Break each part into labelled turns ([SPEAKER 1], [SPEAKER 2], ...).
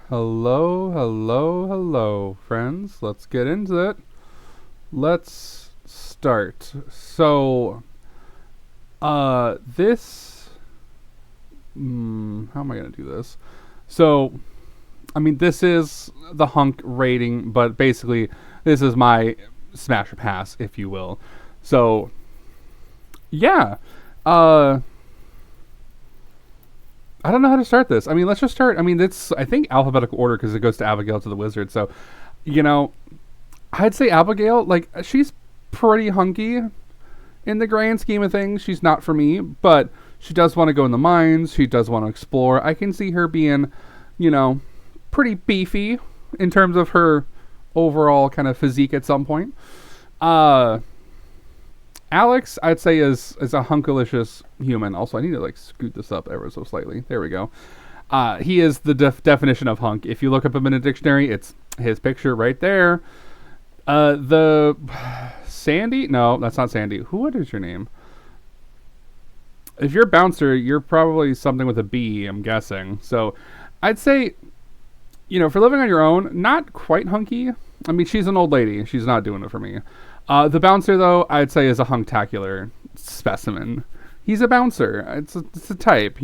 [SPEAKER 1] Hello, hello, hello, friends. Let's get into it. Let's start. This. How am I going to do this? So, this is the hunk rating, but basically, this is my smash or pass, if you will. So, yeah. Uh, I don't know how to start this. Let's just start. It's, I think, alphabetical order because it goes to Abigail to the wizard. So, you know, I'd say Abigail, like, she's pretty hunky in the grand scheme of things. She's not for me, but she does want to go in the mines. She does want to explore. I can see her being, you know, pretty beefy in terms of her overall kind of physique at some point. Uh, Alex, I'd say, is a hunkalicious human. Also, I need to like scoot this up ever so slightly. There we go. He is the definition of hunk. If you look up him in a dictionary, it's his picture right there. The Sandy? No, that's not Sandy. What is your name? If you're a bouncer, you're probably something with a B, I'm guessing. So I'd say, for living on your own, not quite hunky. She's an old lady. She's not doing it for me. The bouncer, though, I'd say is a hunktacular specimen. He's a bouncer. It's a type,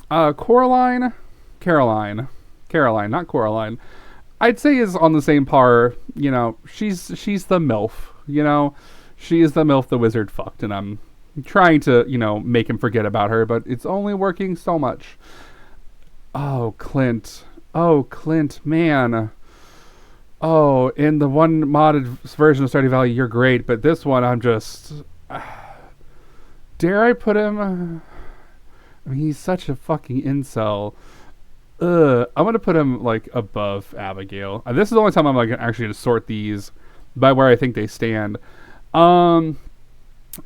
[SPEAKER 1] Coraline, Caroline, not Coraline. I'd say is on the same par. She's the MILF. She is the MILF the wizard fucked, and I'm trying to make him forget about her, but it's only working so much. Oh, Clint, man. Oh, in the one modded version of Stardew Valley, you're great, but this one, I'm just... dare I put him... he's such a fucking incel. I'm gonna put him, like, above Abigail. This is the only time I'm, like, actually gonna sort these by where I think they stand.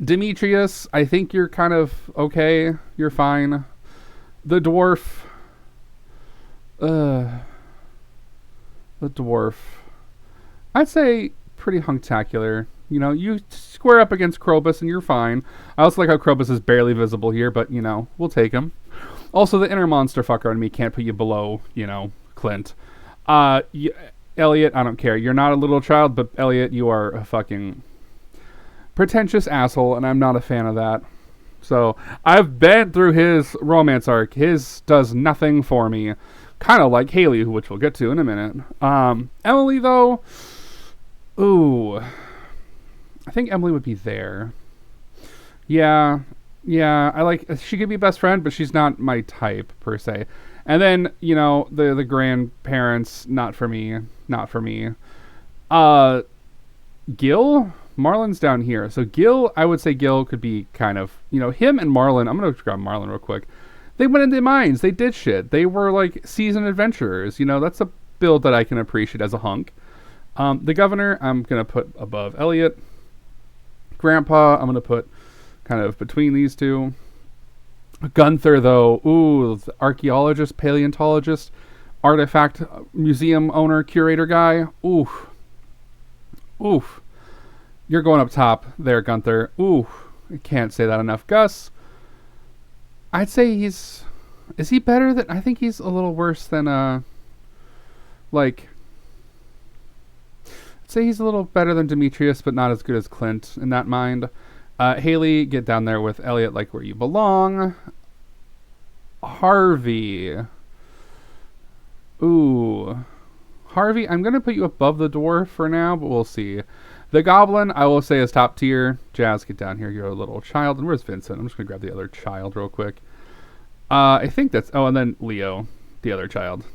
[SPEAKER 1] Demetrius, I think you're kind of okay. You're fine. The dwarf... the dwarf... I'd say pretty hunktacular. You square up against Krobus and you're fine. I also like how Krobus is barely visible here, but, we'll take him. Also, the inner monster fucker on me can't put you below, Clint. Elliot, I don't care. You're not a little child, but Elliot, you are a fucking pretentious asshole, and I'm not a fan of that. So, I've been through his romance arc. His does nothing for me. Kind of like Haley, which we'll get to in a minute. Emily, though... Ooh. I think Emily would be there. Yeah, she could be best friend, but she's not my type, per se. And then, the grandparents, not for me. Gil? Marlon's down here. So Gil, I would say Gil could be kind of, him and Marlon. I'm going to grab Marlon real quick. They went into mines. They did shit. They were, like, seasoned adventurers. That's a build that I can appreciate as a hunk. The governor, I'm going to put above Elliot. Grandpa, I'm going to put kind of between these two. Gunther, though, the archaeologist, paleontologist, artifact museum owner, curator guy. Oof. You're going up top there, Gunther. Ooh, I can't say that enough. Gus, I'd say is he better than, I think he's a little worse than, I'd say he's a little better than Demetrius, but not as good as Clint in that mind. Haley, get down there with Elliot, like where you belong. Harvey. Ooh. Harvey, I'm going to put you above the dwarf for now, but we'll see. The goblin, I will say, is top tier. Jazz, get down here. You're a little child. And where's Vincent? I'm just going to grab the other child real quick. I think that's... Oh, and then Leo, the other child.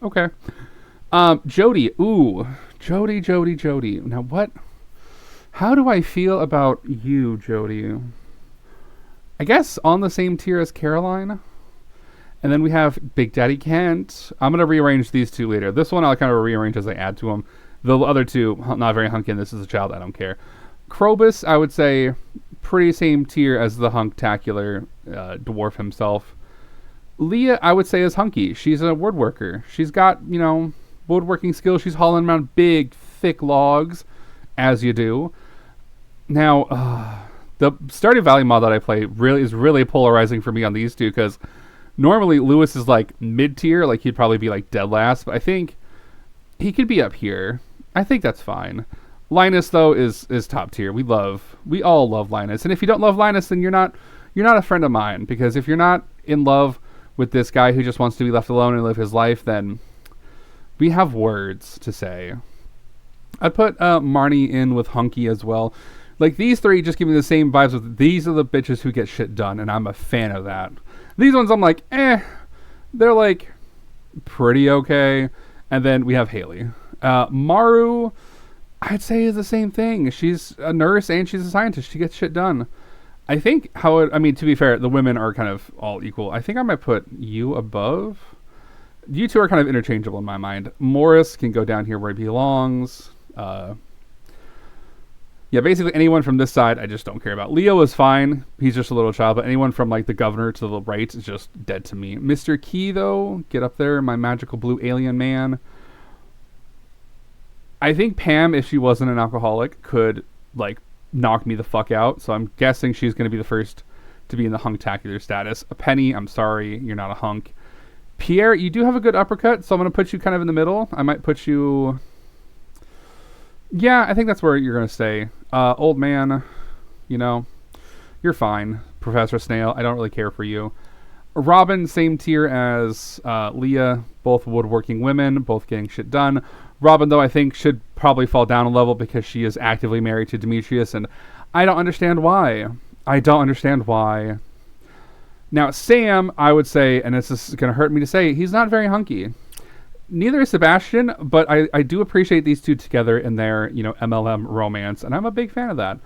[SPEAKER 1] Okay. Jody. Ooh. Jody. Now, what... How do I feel about you, Jody? I guess on the same tier as Caroline. And then we have Big Daddy Kent. I'm going to rearrange these two later. This one I'll kind of rearrange as I add to them. The other two, not very hunky, and this is a child, I don't care. Krobus, I would say, pretty same tier as the hunktacular dwarf himself. Leah, I would say, is hunky. She's a woodworker. She's got, woodworking skills. She's hauling around big, thick logs, as you do. Now, the Stardew Valley mod that I play is really polarizing for me on these two, because Normally, Lewis is like mid tier, like he'd probably be like dead last, but I think he could be up here. I think that's fine. Linus though is top tier. We all love Linus, and if you don't love Linus, then you're not a friend of mine, because if you're not in love with this guy who just wants to be left alone and live his life, then we have words to say. I'd put Marnie in with Hunky as well. Like, these three just give me the same vibes with, these are the bitches who get shit done, and I'm a fan of that. These ones I'm like, they're like pretty okay. And then we have Haley. Maru, I'd say is the same thing. She's a nurse and she's a scientist. She gets shit done. I think to be fair, the women are kind of all equal. I think I might put you above. You two are kind of interchangeable in my mind. Morris can go down here where he belongs. Yeah, basically anyone from this side, I just don't care about. Leo is fine. He's just a little child. But anyone from like the governor to the right is just dead to me. Mr. Key, though, get up there. My magical blue alien man. I think Pam, if she wasn't an alcoholic, could like knock me the fuck out. So I'm guessing she's going to be the first to be in the hunktacular status. A Penny, I'm sorry, you're not a hunk. Pierre, you do have a good uppercut, so I'm going to put you kind of in the middle. I might put you... Yeah, I think that's where you're going to stay. Old man, you're fine. Professor Snail, I don't really care for you. Robin, same tier as Leah, both woodworking women, both getting shit done. Robin, though, I think should probably fall down a level because she is actively married to Demetrius, and I don't understand why. Now, Sam, I would say, and this is going to hurt me to say, he's not very hunky. Neither is Sebastian, but I do appreciate these two together in their, MLM romance, and I'm a big fan of that.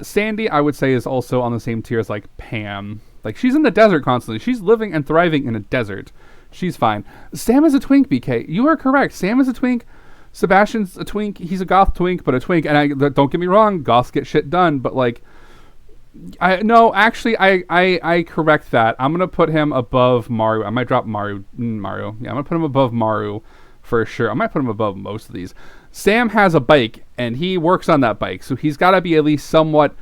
[SPEAKER 1] Sandy, I would say, is also on the same tier as, like, Pam. Like, she's in the desert constantly. She's living and thriving in a desert. She's fine. Sam is a twink, BK. You are correct. Sam is a twink. Sebastian's a twink. He's a goth twink, but a twink. And don't get me wrong, goths get shit done, but, like... I correct that. I'm gonna put him above Maru. I might drop Maru. Yeah, I'm gonna put him above Maru for sure. I might put him above most of these. Sam has a bike and he works on that bike, so he's got to be at least somewhat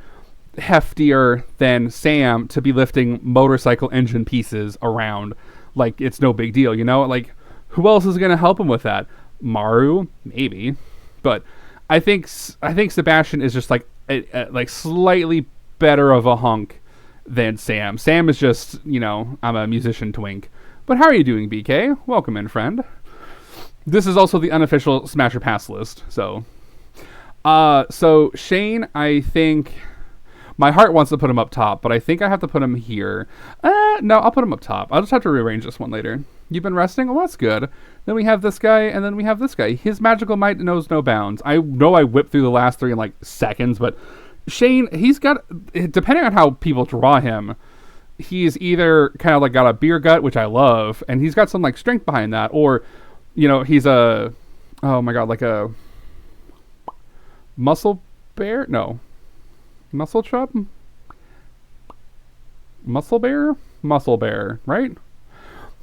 [SPEAKER 1] heftier than Sam to be lifting motorcycle engine pieces around like it's no big deal. Like, who else is gonna help him with that? Maru, maybe, but I think Sebastian is just like like slightly better of a hunk than Sam. Sam is just, I'm a musician twink. But how are you doing, BK? Welcome in, friend. This is also the unofficial Smasher Pass list. So Shane, I think my heart wants to put him up top, but I think I have to put him here. No, I'll put him up top. I'll just have to rearrange this one later. You've been resting? Well, that's good. Then we have this guy, and then we have this guy. His magical might knows no bounds. I know I whipped through the last three in like seconds, but Shane, he's got, depending on how people draw him, he's either kind of like got a beer gut, which I love, and he's got some like strength behind that, or, he's a, oh my god, like a muscle bear? No. Muscle chub? Muscle bear? Muscle bear, right?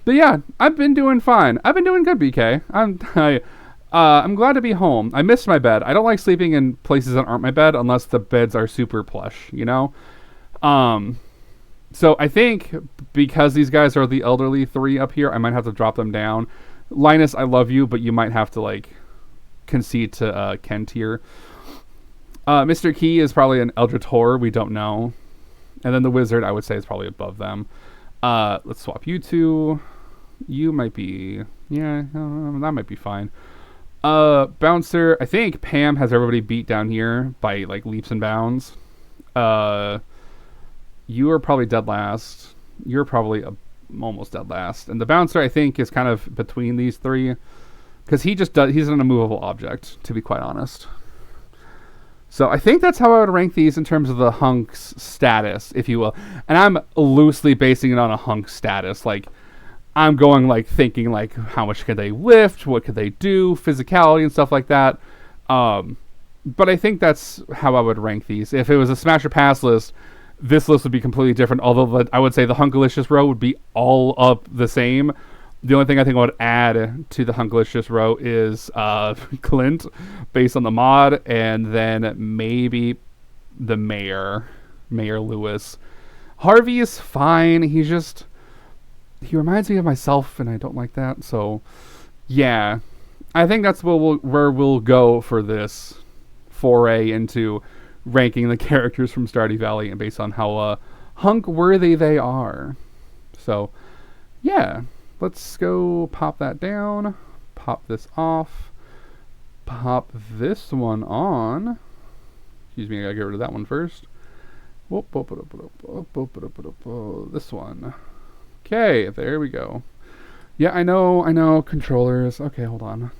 [SPEAKER 1] But yeah, I've been doing fine. I've been doing good, BK. I'm glad to be home. I missed my bed. I don't like sleeping in places that aren't my bed unless the beds are super plush, So I think because these guys are the elderly three up here, I might have to drop them down. Linus, I love you, but you might have to like concede to Ken tier. Mr. Key is probably an Eldritch Horror. We don't know. And then the Wizard, I would say, is probably above them. Let's swap you two. You might be... Yeah, that might be fine. Bouncer, I think Pam has everybody beat down here by like leaps and bounds. You are probably dead last. You're probably almost dead last. And the Bouncer, I think, is kind of between these three. Because he's an immovable object, to be quite honest. So I think that's how I would rank these in terms of the hunk's status, if you will. And I'm loosely basing it on a hunk status. Like, I'm going, like, thinking, like, how much could they lift? What could they do? Physicality and stuff like that. But I think that's how I would rank these. If it was a Smash or Pass list, this list would be completely different. Although I would say the Hunkalicious row would be all up the same. The only thing I think I would add to the Hunkalicious row is Clint, based on the mod, and then maybe the Mayor Lewis. Harvey is fine. He's just... he reminds me of myself, and I don't like that. So, yeah, I think that's where we'll go for this foray into ranking the characters from Stardew Valley and based on how hunk worthy they are. So, yeah, let's go pop that down, pop this off, pop this one on. Excuse me, I gotta get rid of that one first. This one. Okay, there we go. Yeah, I know, controllers. Okay, hold on.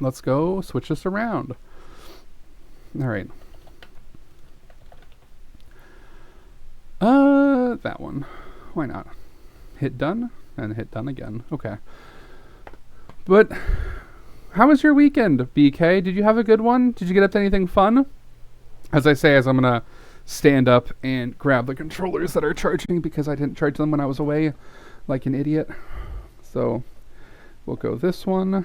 [SPEAKER 1] Let's go switch this around. All right. That one. Why not? Hit done and hit done again. Okay. But how was your weekend, BK? Did you have a good one? Did you get up to anything fun? As I say, as I'm gonna stand up and grab the controllers that are charging because I didn't charge them when I was away like an idiot. So we'll go this one.